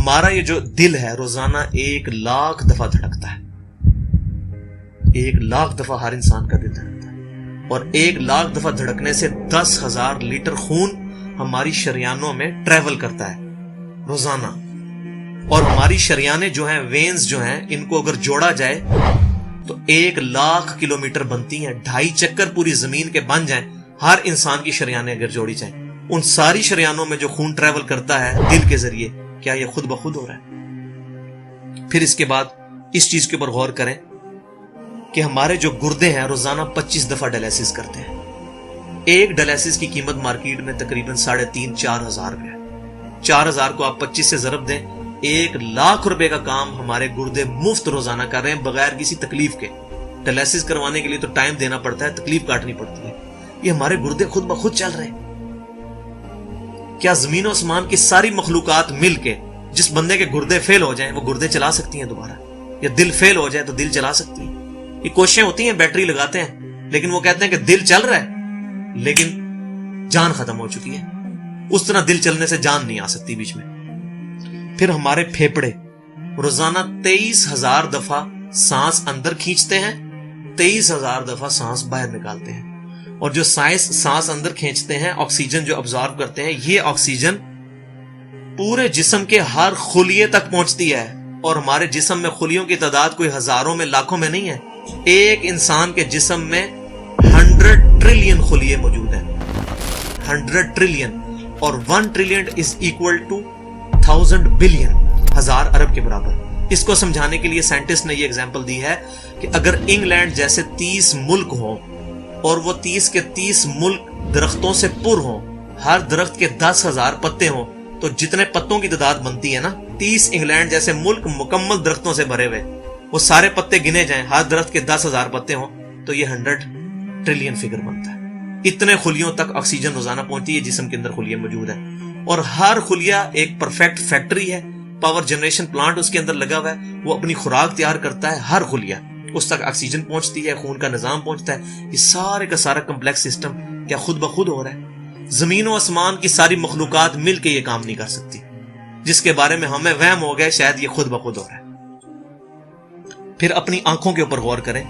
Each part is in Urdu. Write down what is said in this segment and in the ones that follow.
ہمارا یہ جو دل ہے روزانہ 1,00,000 دفعہ دھڑکتا ہے. 1,00,000 دفعہ ہر انسان کا دل دھڑکتا ہے, اور 1,00,000 دفعہ دھڑکنے سے 10,000 لیٹر خون ہماری شریانوں میں ٹریول کرتا ہے روزانہ. اور ہماری شریانیں جو ہیں, وینز جو ہیں, ان کو اگر جوڑا جائے تو 1,00,000 کلومیٹر بنتی ہیں. 2.5 چکر پوری زمین کے بن جائیں ہر انسان کی شریانیں اگر جوڑی جائیں. ان ساری شریانوں میں جو خون ٹریول کرتا ہے دل کے ذریعے, کیا یہ خود بخود ہو رہا ہے؟ پھر اس کے بعد اس چیز کے اوپر غور کریں کہ ہمارے جو گردے ہیں روزانہ 25 دفعہ ڈائلیسس کرتے ہیں. ایک ڈائلیسس کی قیمت مارکیٹ میں تقریباً 3,500-4,000 روپے ہے. 4,000 کو آپ 25 سے ضرب دیں, 1,00,000 روپے کا کام ہمارے گردے مفت روزانہ کر رہے ہیں بغیر کسی تکلیف کے. ڈائلیسس کروانے کے لیے تو ٹائم دینا پڑتا ہے, تکلیف کاٹنی پڑتی ہے. یہ ہمارے گردے خود بخود چل رہے ہیں. کیا زمین و آسمان کی ساری مخلوقات مل کے جس بندے کے گردے فیل ہو جائیں وہ گردے چلا سکتی ہیں دوبارہ؟ یا دل فیل ہو جائے تو دل چلا سکتی ہیں؟ یہ کوششیں ہوتی ہیں, بیٹری لگاتے ہیں, لیکن وہ کہتے ہیں کہ دل چل رہا ہے لیکن جان ختم ہو چکی ہے. اس طرح دل چلنے سے جان نہیں آ سکتی بیچ میں. پھر ہمارے پھیپڑے روزانہ 23,000 دفعہ سانس اندر کھینچتے ہیں, 23,000 دفعہ سانس باہر نکالتے ہیں. اور جو سانس اندر کھینچتے ہیں, آکسیجن جو ابزارب کرتے ہیں, یہ آکسیجن پورے جسم کے ہر خلیے تک پہنچتی ہے. اور ہمارے جسم میں خلیوں کی تعداد کوئی ہزاروں میں لاکھوں میں نہیں ہے. ایک انسان کے جسم میں 100 ٹریلین خلیے موجود ہیں. 100 ٹریلین, اور 1 trillion is equal to 1000 billion, 1000 ارب کے برابر. اس کو سمجھانے کے لیے سائنٹسٹ نے یہ ایگزامپل دی ہے کہ اگر انگلینڈ جیسے 30 ملک ہوں اور وہ 30 کے 30 ملک درختوں سے پر ہوں, ہر درخت کے 10,000 پتے ہوں, تو جتنے پتوں کی تعداد بنتی ہے نا, 30 انگلینڈ جیسے ملک مکمل درختوں سے بھرے ہوئے, وہ سارے پتے گنے جائیں, ہر درخت کے 10,000 پتے ہوں, تو یہ 100 ٹریلین فگر بنتا ہے. اتنے خلیوں تک آکسیجن روزانہ پہنچتی ہے, جسم کے اندر خلیے موجود ہیں. اور ہر خلیہ ایک پرفیکٹ فیکٹری ہے, پاور جنریشن پلانٹ اس کے اندر لگا ہوا ہے, وہ اپنی خوراک تیار کرتا ہے. ہر خلیہ اس تک آکسیجن پہنچتی ہے, خون کا نظام پہنچتا ہے. یہ سارے کا سارا کمپلیکس سسٹم کیا خود بخود ہو رہا ہے؟ زمین و آسمان کی ساری مخلوقات مل کے یہ کام نہیں کر سکتی, جس کے بارے میں ہمیں وہم ہو گئے شاید یہ خود بخود ہو رہا ہے. پھر اپنی آنکھوں کے اوپر غور کریں.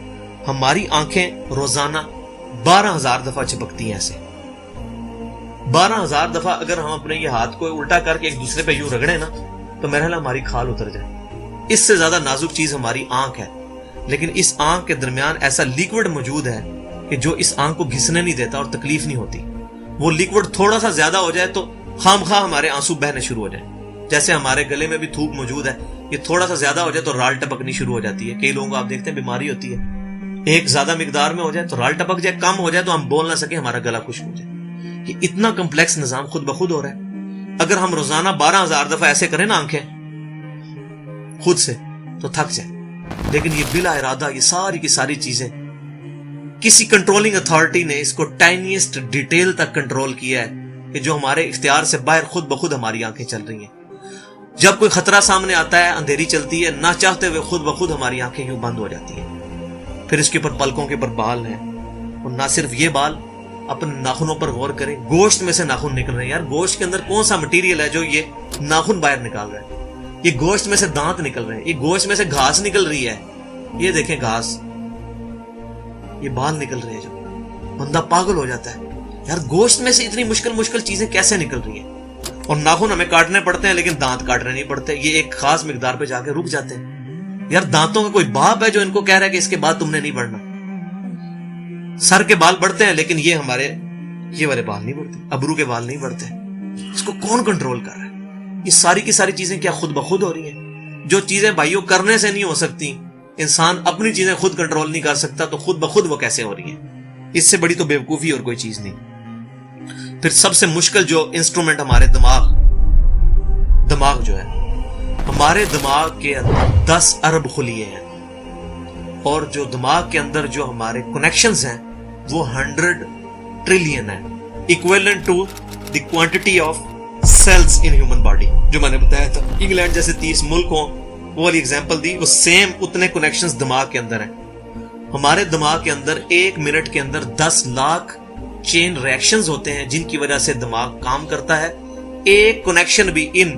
ہماری آنکھیں روزانہ 12,000 دفعہ چپکتی ہیں. ایسے 12,000 دفعہ اگر ہم اپنے یہ ہاتھ کو الٹا کر کے ایک دوسرے پہ یوں رگڑیں نا, تو میرا خیال ہماری کھال اتر جائے. اس سے زیادہ نازک چیز ہماری آنکھ ہے, لیکن اس آنکھ کے درمیان ایسا لیکوڈ موجود ہے کہ جو اس آنکھ کو گھسنے نہیں دیتا اور تکلیف نہیں ہوتی. وہ لیکوڈ تھوڑا سا زیادہ ہو جائے تو خام خواہ ہمارے آنسو بہنے شروع ہو جائیں. جیسے ہمارے گلے میں بھی تھوک موجود ہے, یہ تھوڑا سا زیادہ ہو جائے تو رال ٹپکنی شروع ہو جاتی ہے. کئی لوگوں کو آپ دیکھتے ہیں بیماری ہوتی ہے, ایک زیادہ مقدار میں ہو جائے تو رال ٹپک جائے, کم ہو جائے تو ہم بول نہ سکیں, ہمارا گلا خشک ہو جائے. یہ اتنا کمپلیکس نظام خود بخود ہو رہا ہے. اگر ہم روزانہ 12,000 دفعہ ایسے کریں نا آنکھیں خود سے, تو تھک جائے. لیکن یہ بلا ارادہ یہ ساری کی ساری چیزیں کسی کنٹرولنگ اتھارٹی نے اس کو ٹائنیسٹ ڈیٹیل تک کنٹرول کیا ہے کہ جو ہمارے اختیار سے باہر خود بخود ہماری آنکھیں چل رہی ہیں. جب کوئی خطرہ سامنے آتا ہے, اندھیری چلتی ہے, نہ چاہتے ہوئے خود بخود ہماری آنکھیں یوں بند ہو جاتی ہیں. پھر اس کے اوپر پلکوں کے اوپر بال ہیں, اور نہ صرف یہ بال, اپنے ناخنوں پر غور کریں. گوشت میں سے ناخن نکل رہے ہیں. یار گوشت کے اندر کون سا مٹیریل ہے جو یہ ناخن باہر نکال رہا ہے؟ یہ گوشت میں سے دانت نکل رہے ہیں, یہ گوشت میں سے گھاس نکل رہی ہے. یہ دیکھیں گھاس, یہ بال نکل رہے ہیں, جو بندہ پاگل ہو جاتا ہے. یار گوشت میں سے اتنی مشکل چیزیں کیسے نکل رہی ہیں؟ اور ناخن ہمیں کاٹنے پڑتے ہیں لیکن دانت کاٹنے نہیں پڑتے, یہ ایک خاص مقدار پہ جا کے رک جاتے ہیں. یار دانتوں کا کوئی باپ ہے جو ان کو کہہ رہا ہے کہ اس کے بعد تم نے نہیں بڑھنا؟ سر کے بال بڑھتے ہیں لیکن یہ ہمارے یہ والے بال نہیں بڑھتے, ابرو کے بال نہیں بڑھتے. اس کو کون کنٹرول کر رہا ہے؟ یہ ساری کی ساری چیزیں کیا خود بخود ہو رہی ہیں؟ جو چیزیں بھائیوں کرنے سے نہیں ہو سکتی, انسان اپنی چیزیں خود کنٹرول نہیں کر سکتا, تو خود بخود وہ کیسے ہو رہی ہیں؟ اس سے بڑی تو بیوقوفی اور کوئی چیز نہیں. پھر سب سے مشکل جو انسٹرومنٹ ہمارے دماغ جو ہے, ہمارے دماغ کے اندر 10 ارب خلیے ہیں, اور جو دماغ کے اندر جو ہمارے کنیکشنز ہیں وہ 100 ٹریلین ہیں, equivalent to the quantity of cells in human body. جو میں نے بتایا تھا انگلینڈ جیسے 30 ملک ہوں, وہ والی ایگزامپل دی, وہ سیم اتنے کنیکشنز دماغ کے اندر ہیں. ہمارے دماغ کے اندر 1 منٹ کے اندر 10 لاکھ چین ریئیکشنز ہوتے ہیں جن کی وجہ سے دماغ کام کرتا ہے. ایک کنیکشن بھی ان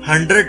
100